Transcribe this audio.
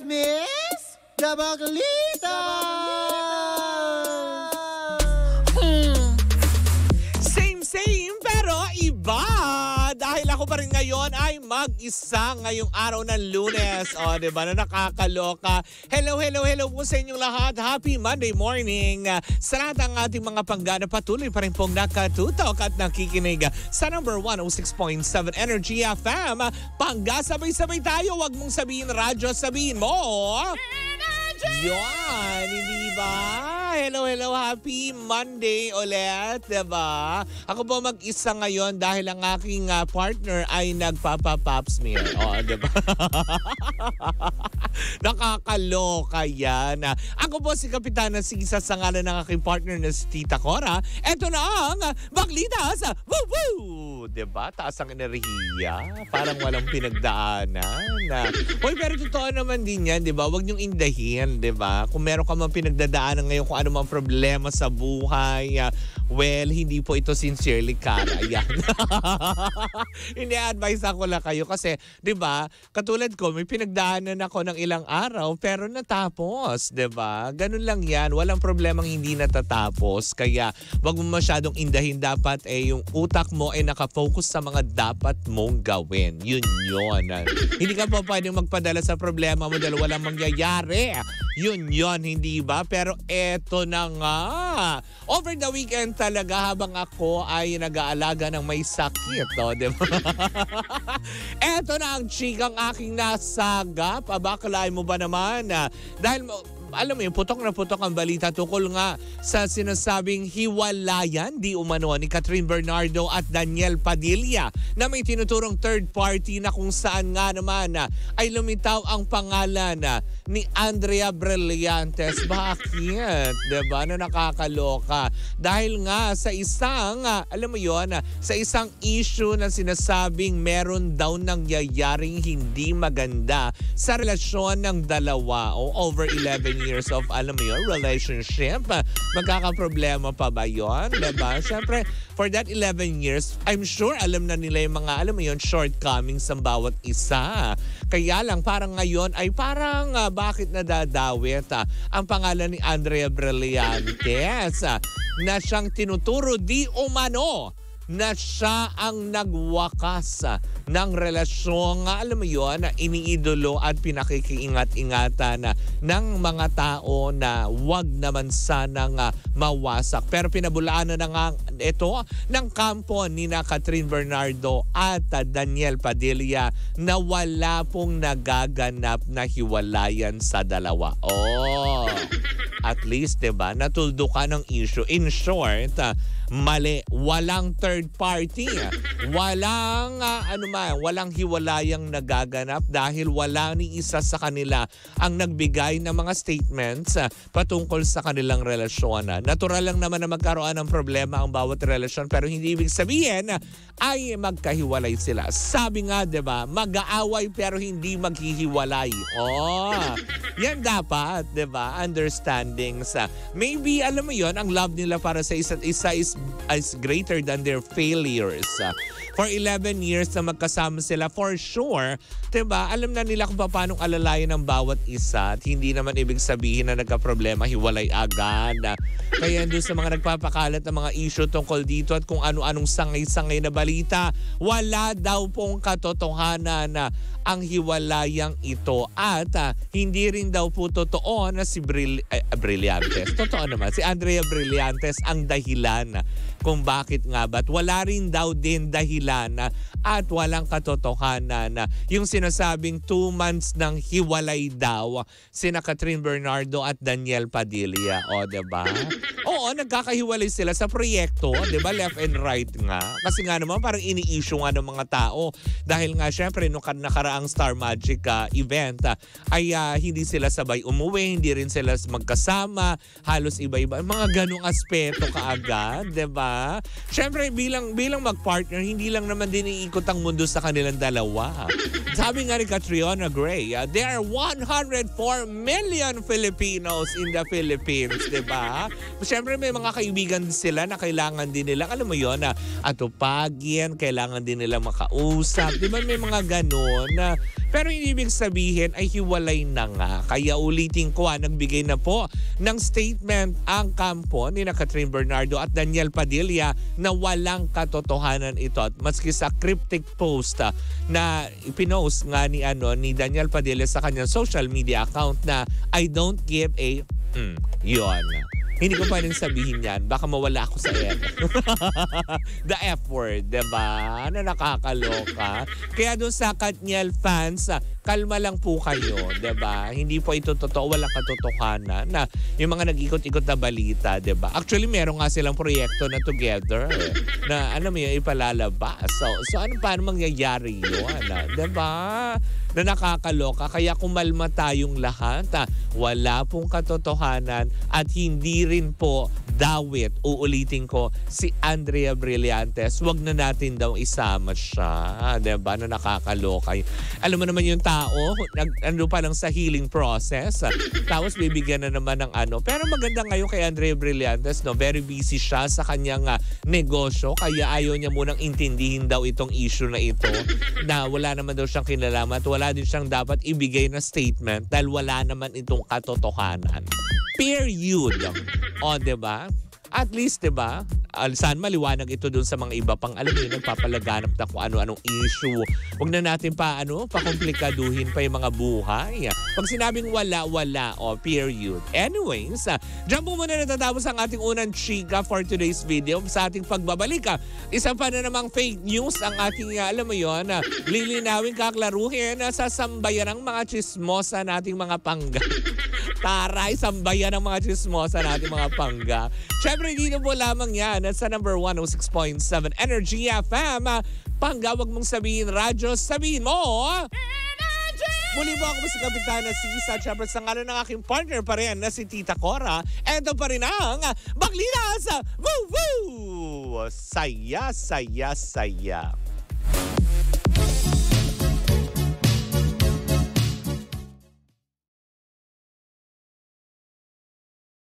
Miss Dabaglita! Same pero iba. Dahil ako pa rin ngayon ay mag-isa ngayong araw ng Lunes. O, diba na nakakaloka. Hello po sa inyong lahat. Happy Monday morning. Sa lahat ng ating mga panggana, patuloy pa rin pong nakatutok at nakikinig sa number 106.7 Energy FM. Pangga, sabay-sabay tayo. Huwag mong sabihin radyo, sabihin mo yan, hindi ba? Hello, happy Monday ulit, diba? Ako po mag-isa ngayon dahil ang aking partner ay nagpapa-pap smear. O, diba? Nakakaloka yan. Ako po si Kapitana Sisa sa ngalan ng aking partner na si Tita Cora. Ito na ang Baglitas! Woo! Diba? Taas ang enerhiya. Parang walang pinagdaanan. Hoy, pero totoo naman din yan, diba? Huwag niyong indahin, diba? Kung meron ka mang pinagdadaanan ngayon kung ano mang problema sa buhay, well, hindi po ito sincerely Cara. Yan. Ini-advise ako lang kayo kasi, diba? Katulad ko, may pinagdaanan ako ng ilang araw pero natapos, diba? Ganun lang yan. Walang problemang hindi natatapos. Kaya, wag mo masyadong indahin. Dapat yung utak mo ay nakafocus sa mga dapat mong gawin. Yun. Hindi ka pa pwedeng magpadala sa problema mo dahil walang mangyayari. Yun, hindi ba? Pero eto na nga. Over the weekend talaga habang ako ay nag-aalaga ng may sakit. Diba? Eto na ang chikang aking nasagap. Abakalain mo ba naman? Dahil alam mo yun, putok na putok ang balita tukol nga sa sinasabing hiwalayan di umano ni Catherine Bernardo at Daniel Padilla na may tinuturong third party na kung saan nga naman ay lumitaw ang pangalan ni Andrea Brillantes. Bakit? Diba? Na nakakaloka. Dahil nga sa isang, alam mo yun, sa isang issue na sinasabing meron daw nangyayaring hindi maganda sa relasyon ng dalawa o over 11 years of, alam mo yun, relationship. Magkakaproblema pa ba yun? Diba? Siyempre, for that 11 years, I'm sure alam na nila yung mga, alam mo yun, shortcomings ng bawat isa. Kaya lang, parang ngayon ay parang bakit nadadawit ang pangalan ni Andrea Brillantes na siyang tinuturo di umano na siya ang nagwakas ng relasyon, alam mo yun, na iniidolo at pinakikiingat-ingatan ng mga tao na wag naman sanang mawasak. Pero pinabulaanan na nga ito ng kampo ni na Catherine Bernardo at Daniel Padilla na wala pong nagaganap na hiwalayan sa dalawa. At least, diba, natuldo ka ng issue. In short, mali. Walang third party. Walang walang hiwalayang nagaganap dahil wala ni isa sa kanila ang nagbigay ng mga statements patungkol sa kanilang relasyon. Natural lang naman na magkaroon ng problema ang bawat relasyon pero hindi ibig sabihin ay magkahiwalay sila. Sabi nga, 'di ba, mag-aaway pero hindi maghihiwalay. Yan dapat, 'di ba? Understandings. Maybe alam mo 'yon, ang love nila para sa isa't isa is greater than their failures. For 11 years na magkasama sila, for sure, diba, alam na nila kung paano alalayan ng bawat isa at hindi naman ibig sabihin na nagka-problema, hiwalay agad. Kaya doon sa mga nagpapakalat ng mga issue tungkol dito at kung ano-anong sangay-sangay na balita, wala daw pong katotohanan na ang hiwalayang ito at hindi rin daw po totoo na si Brillantes. Totoo naman, si Andrea Brillantes ang dahilan kung bakit nga ba't wala rin daw din dahilan at walang katotohanan na yung sinasabing 2 months ng hiwalay daw sina Catherine Bernardo at Daniel Padilla. Diba? Oo, nagkakahiwalay sila sa proyekto, diba? Left and right nga. Kasi nga naman parang ini-issue nga ng mga tao dahil nga syempre nung nakaraang Star Magic event ay hindi sila sabay umuwi, hindi rin sila magkasama, halos iba-iba. Mga ganong aspeto kaagad, diba? Syempre bilang mag-partner, hindi lang naman din iikot ang mundo sa kanilang dalawa. Sabi nga ni Catriona Gray, there are 104 million Filipinos in the Philippines, diba? Syempre may mga kaibigan sila na kailangan din nila, alam mo yun, atupagin, kailangan din nila makausap. Diba may mga ganon na Pero ibig sabihin ay hiwalay na nga. Kaya ulitin ko, nagbigay na po ng statement ang kampo ni Catherine Bernardo at Daniel Padilla na walang katotohanan ito. At maski sa cryptic post na ipinost nga ni Daniel Padilla sa kanyang social media account na I don't give a yun. Hindi ko pwedeng sabihin yan. Baka mawala ako sa F. The F word, diba? Na nakakaloka. Kaya doon sa Katniel fans, kalma lang po kayo, diba? Hindi po ito totoo, walang katotohanan na yung mga nag-ikot-ikot na balita, diba? Actually, meron nga silang proyekto na together na alam mo yun, ipalalabas. So paano mangyayari yun? Diba? Na nakakaloka. Kaya kumalma tayong lahat. Wala pong katotohanan at hindi rin po dawit. Uulitin ko, si Andrea Brillantes, wag na natin daw isama siya. Diba? Na nakakaloka. Alam mo naman yung tao, ano pa lang sa healing process. Tapos bibigyan na naman ng ano. Pero maganda ngayon kay Andrea Brillantes, no? Very busy siya sa kanyang negosyo. Kaya ayaw niya munang intindihin daw itong issue na ito. Na wala naman daw siyang kinalaman at wala din siyang dapat ibigay na statement dahil wala naman itong katotohanan. Period. O, diba? At least, diba? Saan maliwanag ito dun sa mga iba pang alam mo yun, nagpapalaganap na kung ano-anong issue. Huwag na natin pakomplikaduhin pa yung mga buhay. Pag sinabing wala, o period. Anyways, dyan po muna natatapos ang ating unang chika for today's video. Sa ating pagbabalik, isa pa na namang fake news ang ating, alam mo yun, lilinawin kaklaruhin sa sambayan ng mga chismosa nating mga pangga. Taray, sambayan ng mga chismosa nating mga pangga. Siyempre, dito po lamang yan at sa number 106.7 Energy FM. Pangga, wag mong sabihin radyo, sabihin mo Energy! Muli po ako si Kapitana Sisa. Siyempre, sa ngalan ng aking partner pa rin na si Tita Cora. Ito pa rin ang Baglitas! Woo! Woo! Saya, saya, saya.